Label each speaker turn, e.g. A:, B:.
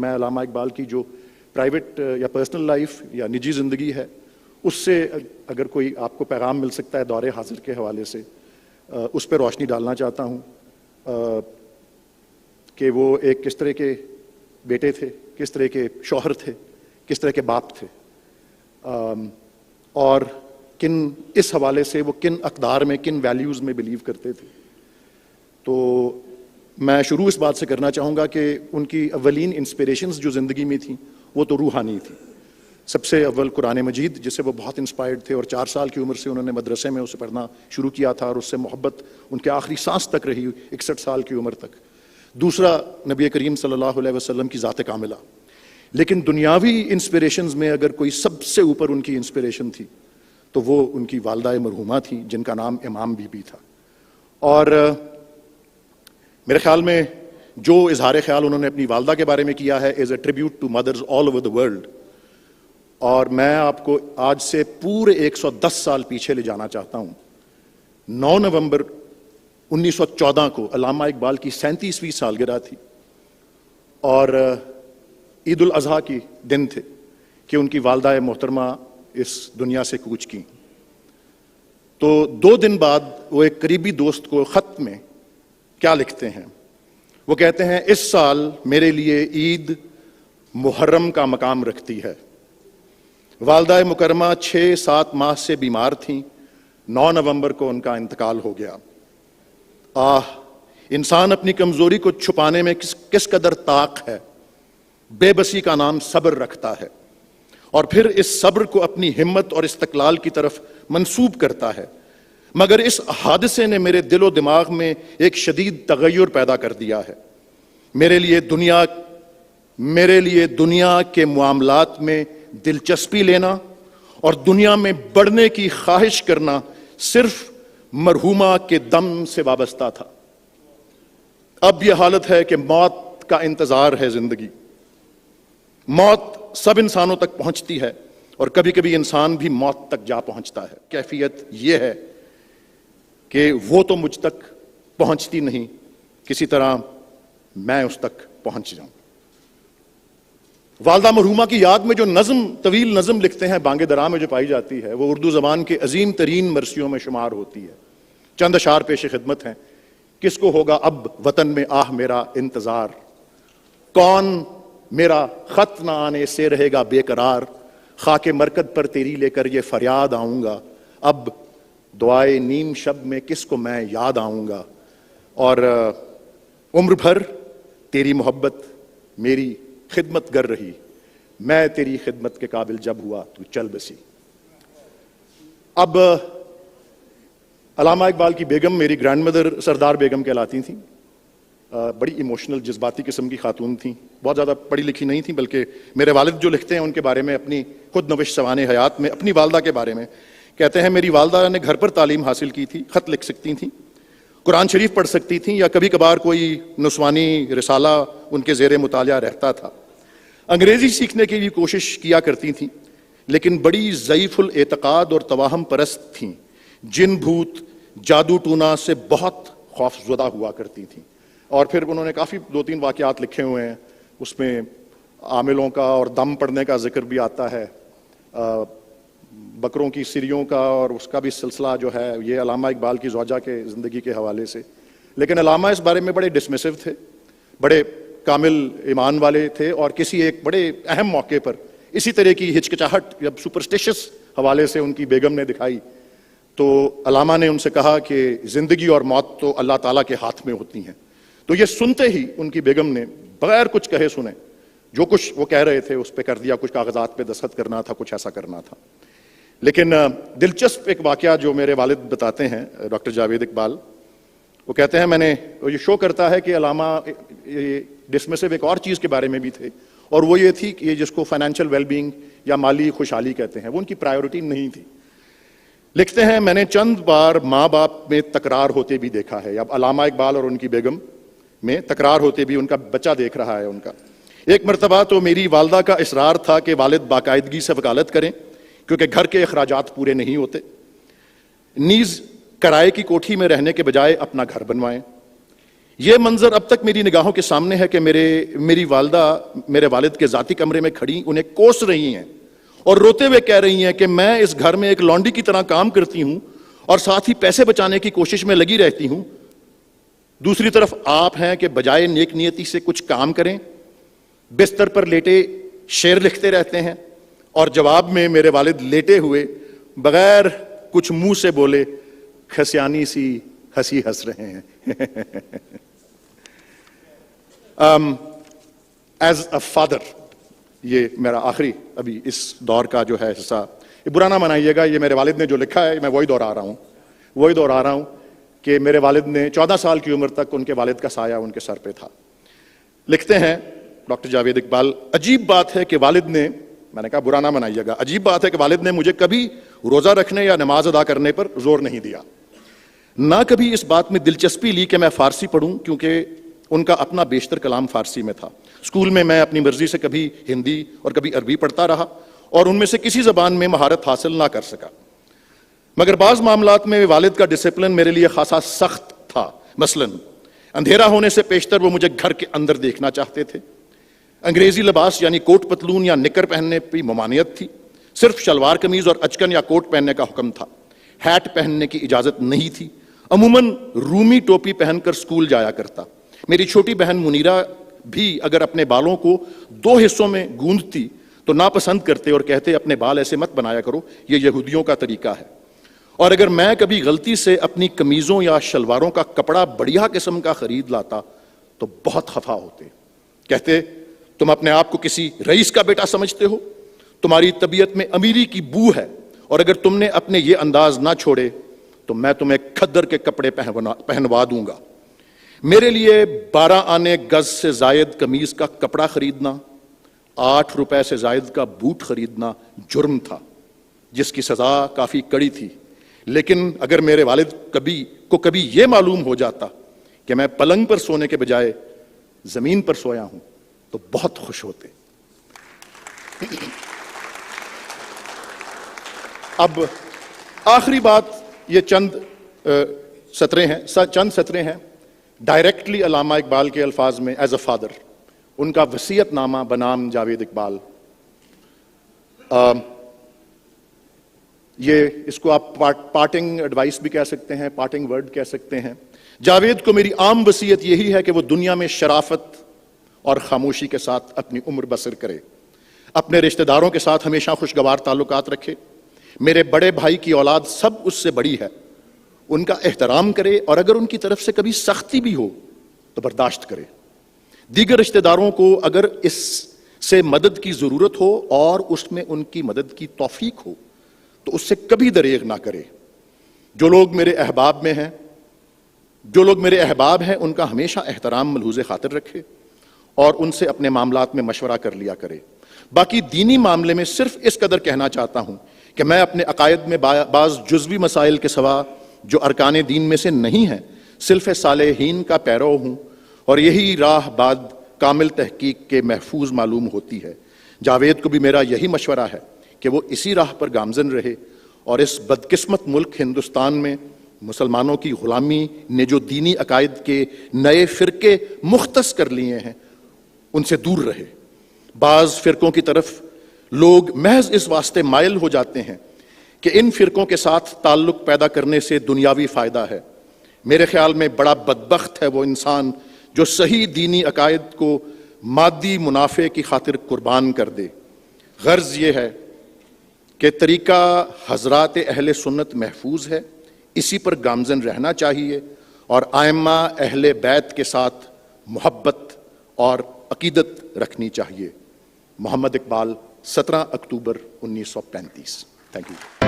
A: میں علامہ اقبال کی جو پرائیویٹ یا پرسنل لائف یا نجی زندگی ہے اس سے اگر کوئی آپ کو پیغام مل سکتا ہے دور حاضر کے حوالے سے اس پہ روشنی ڈالنا چاہتا ہوں کہ وہ ایک کس طرح کے بیٹے تھے، کس طرح کے شوہر تھے، کس طرح کے باپ تھے، اور اس حوالے سے وہ کن اقدار میں، کن ویلیوز میں بلیو کرتے تھے۔ تو میں شروع اس بات سے کرنا چاہوں گا کہ ان کی اولین انسپریشنز جو زندگی میں تھیں وہ تو روحانی تھی۔ سب سے اول قرآن مجید، جس سے وہ بہت انسپائرڈ تھے، اور 4 سال کی عمر سے انہوں نے مدرسے میں اسے پڑھنا شروع کیا تھا، اور اس سے محبت ان کے آخری سانس تک رہی، 61 سال کی عمر تک۔ دوسرا نبی کریم صلی اللہ علیہ وسلم کی ذات کاملہ۔ لیکن دنیاوی انسپریشنز میں اگر کوئی سب سے اوپر ان کی انسپریشن تھی تو وہ ان کی والدہ مرحومہ تھیں، جن کا نام امام بی بی تھا۔ اور میرے خیال میں جو اظہار خیال انہوں نے اپنی والدہ کے بارے میں کیا ہے as a tribute to mothers all over the world, اور میں آپ کو آج سے پورے 110 سال پیچھے لے جانا چاہتا ہوں۔ 9 نومبر 1914 کو علامہ اقبال کی 37ویں سالگرہ تھی، اور عید الاضحیٰ کی دن تھے کہ ان کی والدہ محترمہ اس دنیا سے کوچ کی۔ تو 2 دن بعد وہ ایک قریبی دوست کو خط میں کیا لکھتے ہیں؟ وہ کہتے ہیں، اس سال میرے لیے عید محرم کا مقام رکھتی ہے۔ والدہ مکرمہ 6-7 ماہ سے بیمار تھیں، 9 نومبر کو ان کا انتقال ہو گیا۔ انسان اپنی کمزوری کو چھپانے میں کس قدر طاق ہے۔ بے بسی کا نام صبر رکھتا ہے، اور پھر اس صبر کو اپنی ہمت اور استقلال کی طرف منسوب کرتا ہے۔ مگر اس حادثے نے میرے دل و دماغ میں ایک شدید تغیر پیدا کر دیا ہے۔ میرے لیے دنیا کے معاملات میں دلچسپی لینا اور دنیا میں بڑھنے کی خواہش کرنا صرف مرحومہ کے دم سے وابستہ تھا۔ اب یہ حالت ہے کہ موت کا انتظار ہے زندگی۔ موت سب انسانوں تک پہنچتی ہے، اور کبھی کبھی انسان بھی موت تک جا پہنچتا ہے۔ کیفیت یہ ہے کہ وہ تو مجھ تک پہنچتی نہیں، کسی طرح میں اس تک پہنچ جاؤں۔ والدہ مرحومہ کی یاد میں جو طویل نظم لکھتے ہیں بانگ درا میں جو پائی جاتی ہے، وہ اردو زبان کے عظیم ترین مرثیوں میں شمار ہوتی ہے۔ چند اشعار پیش خدمت ہیں۔ کس کو ہوگا اب وطن میں آہ میرا انتظار، کون میرا خط نہ آنے سے رہے گا بے قرار، خاک مرکد پر تیری لے کر یہ فریاد آؤں گا، اب دعائے نیم شب میں کس کو میں یاد آؤں گا، اور عمر بھر تیری محبت میری خدمت گر رہی، میں تیری خدمت کے قابل جب ہوا تو چل بسی۔ اب علامہ اقبال کی بیگم میری گرینڈ مدر سردار بیگم کہلاتی تھیں۔ بڑی ایموشنل، جذباتی قسم کی خاتون تھیں، بہت زیادہ پڑھی لکھی نہیں تھیں، بلکہ میرے والد جو لکھتے ہیں ان کے بارے میں اپنی خود نوشت سوانح حیات میں اپنی والدہ کے بارے میں کہتے ہیں، میری والدہ نے گھر پر تعلیم حاصل کی تھی، خط لکھ سکتی تھیں، قرآن شریف پڑھ سکتی تھیں، یا کبھی کبھار کوئی نسوانی رسالہ ان کے زیر مطالعہ رہتا تھا۔ انگریزی سیکھنے کی بھی کوشش کیا کرتی تھیں، لیکن بڑی ضعیف الاعتقاد اور توہم پرست تھیں، جن بھوت جادو ٹونا سے بہت خوف زدہ ہوا کرتی تھیں۔ اور پھر انہوں نے کافی 2-3 واقعات لکھے ہوئے ہیں، اس میں عاملوں کا اور دم پڑنے کا ذکر بھی آتا ہے، بکروں کی سریوں کا، اور اس کا بھی سلسلہ جو ہے یہ علامہ اقبال کی زوجہ کے زندگی کے حوالے سے۔ لیکن علامہ اس بارے میں بڑے ڈسمسو تھے، بڑے کامل ایمان والے تھے، اور کسی ایک بڑے اہم موقع پر اسی طرح کی ہچکچاہٹ جب سپرسٹیشس حوالے سے ان کی بیگم نے دکھائی تو علامہ نے ان سے کہا کہ زندگی اور موت تو اللہ تعالیٰ کے ہاتھ میں ہوتی ہیں۔ تو یہ سنتے ہی ان کی بیگم نے بغیر کچھ کہے سنے جو کچھ وہ کہہ رہے تھے اس پہ کر دیا، کچھ کاغذات پہ دستخط کرنا تھا، کچھ ایسا کرنا تھا۔ لیکن دلچسپ ایک واقعہ جو میرے والد بتاتے ہیں، ڈاکٹر جاوید اقبال، وہ کہتے ہیں یہ شو کرتا ہے کہ علامہ ڈسمسو ایک اور چیز کے بارے میں بھی تھے، اور وہ یہ تھی کہ یہ جس کو فائنینشیل ویل بینگ یا مالی خوشحالی کہتے ہیں، وہ ان کی پرائیورٹی نہیں تھی۔ لکھتے ہیں، میں نے چند بار ماں باپ میں تکرار ہوتے بھی دیکھا ہے۔ اب علامہ اقبال اور ان کی بیگم میں تکرار ہوتے بھی ان کا بچہ دیکھ رہا ہے ان کا۔ ایک مرتبہ تو میری والدہ کا اصرار تھا کہ والد باقاعدگی سے وکالت کریں کیونکہ گھر کے اخراجات پورے نہیں ہوتے، نیز کرائے کی کوٹھی میں رہنے کے بجائے اپنا گھر بنوائیں۔ یہ منظر اب تک میری نگاہوں کے سامنے ہے کہ میری والدہ میرے والد کے ذاتی کمرے میں کھڑی انہیں کوس رہی ہیں اور روتے ہوئے کہہ رہی ہیں کہ میں اس گھر میں ایک لانڈی کی طرح کام کرتی ہوں اور ساتھ ہی پیسے بچانے کی کوشش میں لگی رہتی ہوں. دوسری طرف آپ ہیں کہ بجائے نیک نیتی سے کچھ کام کریں، بستر پر لیٹے شعر لکھتے رہتے ہیں، اور جواب میں میرے والد لیٹے ہوئے بغیر کچھ منہ سے بولے کھسیانی سی ہنسی ہنس رہے ہیں. ایز اے فادر، یہ میرا آخری ابھی اس دور کا جو ہے حصہ، یہ برا نہ منائیے گا، یہ میرے والد نے جو لکھا ہے میں وہی دہرا رہا ہوں کہ میرے والد نے 14 سال کی عمر تک ان کے والد کا سایہ ان کے سر پہ تھا. لکھتے ہیں ڈاکٹر جاوید اقبال، عجیب بات ہے کہ والد نے، میں نے کہا برا نہ منائیے گا، عجیب بات ہے کہ والد نے مجھے کبھی روزہ رکھنے یا نماز ادا کرنے پر زور نہیں دیا، نہ کبھی اس بات میں دلچسپی لی کہ میں فارسی پڑھوں، کیونکہ ان کا اپنا بیشتر کلام فارسی میں تھا. اسکول میں اپنی مرضی سے کبھی ہندی اور کبھی عربی پڑھتا رہا اور ان میں سے کسی زبان میں مہارت حاصل نہ کر سکا، مگر بعض معاملات میں والد کا ڈسپلن میرے لیے خاصا سخت تھا. مثلاً اندھیرا ہونے سے پیشتر وہ مجھے گھر کے اندر دیکھنا چاہتے تھے. انگریزی لباس یعنی کوٹ پتلون یا نکر پہننے پہ ممانعت تھی، صرف شلوار قمیض اور اچکن یا کوٹ پہننے کا حکم تھا. ہیٹ پہننے کی اجازت نہیں تھی. عموماً رومی ٹوپی پہن کر اسکول جایا کرتا. میری چھوٹی بہن منیرہ بھی اگر اپنے بالوں کو 2 حصوں میں گوندتی تو ناپسند کرتے اور کہتے اپنے بال ایسے مت بنایا کرو، یہ یہودیوں کا طریقہ ہے. اور اگر میں کبھی غلطی سے اپنی قمیضوں یا شلواروں کا کپڑا بڑھیا قسم کا خرید لاتا تو بہت خفا ہوتے. کہتے تم اپنے آپ کو کسی رئیس کا بیٹا سمجھتے ہو، تمہاری طبیعت میں امیری کی بو ہے، اور اگر تم نے اپنے یہ انداز نہ چھوڑے تو میں تمہیں کھدر کے کپڑے پہنوا دوں گا. میرے لیے 12 آنے گز سے زائد قمیض کا کپڑا خریدنا، 8 روپے سے زائد کا بوٹ خریدنا جرم تھا، جس کی سزا کافی کڑی تھی. لیکن اگر میرے والد کو کبھی یہ معلوم ہو جاتا کہ میں پلنگ پر سونے کے بجائے زمین پر سویا ہوں تو بہت خوش ہوتے. اب آخری بات، یہ چند سطریں ہیں ڈائریکٹلی علامہ اقبال کے الفاظ میں ایز اے فادر، ان کا وصیت نامہ بنام جاوید اقبال. یہ اس کو آپ پارٹنگ ایڈوائس بھی کہہ سکتے ہیں، پارٹنگ ورڈ کہہ سکتے ہیں. جاوید کو میری عام وصیت یہی ہے کہ وہ دنیا میں شرافت اور خاموشی کے ساتھ اپنی عمر بسر کرے، اپنے رشتہ داروں کے ساتھ ہمیشہ خوشگوار تعلقات رکھے. میرے بڑے بھائی کی اولاد سب اس سے بڑی ہے، ان کا احترام کرے، اور اگر ان کی طرف سے کبھی سختی بھی ہو تو برداشت کرے. دیگر رشتہ داروں کو اگر اس سے مدد کی ضرورت ہو اور اس میں ان کی مدد کی توفیق ہو تو اس سے کبھی دریغ نہ کرے. جو لوگ میرے احباب ہیں ان کا ہمیشہ احترام ملحوظ خاطر رکھے اور ان سے اپنے معاملات میں مشورہ کر لیا کرے. باقی دینی معاملے میں صرف اس قدر کہنا چاہتا ہوں کہ میں اپنے عقائد میں بعض جزوی مسائل کے سوا جو ارکان دین میں سے نہیں ہیں سلف صالحین کا پیرو ہوں، اور یہی راہ بعد کامل تحقیق کے محفوظ معلوم ہوتی ہے. جاوید کو بھی میرا یہی مشورہ ہے کہ وہ اسی راہ پر گامزن رہے، اور اس بدقسمت ملک ہندوستان میں مسلمانوں کی غلامی نے جو دینی عقائد کے نئے فرقے مختص کر لیے ہیں ان سے دور رہے. بعض فرقوں کی طرف لوگ محض اس واسطے مائل ہو جاتے ہیں کہ ان فرقوں کے ساتھ تعلق پیدا کرنے سے دنیاوی فائدہ ہے. میرے خیال میں بڑا بدبخت ہے وہ انسان جو صحیح دینی عقائد کو مادی منافع کی خاطر قربان کر دے. غرض یہ ہے کہ طریقہ حضرات اہل سنت محفوظ ہے، اسی پر گامزن رہنا چاہیے، اور ائمہ اہل بیت کے ساتھ محبت اور عقیدت رکھنی چاہیے. محمد اقبال، 17 اکتوبر 1935. Thank you.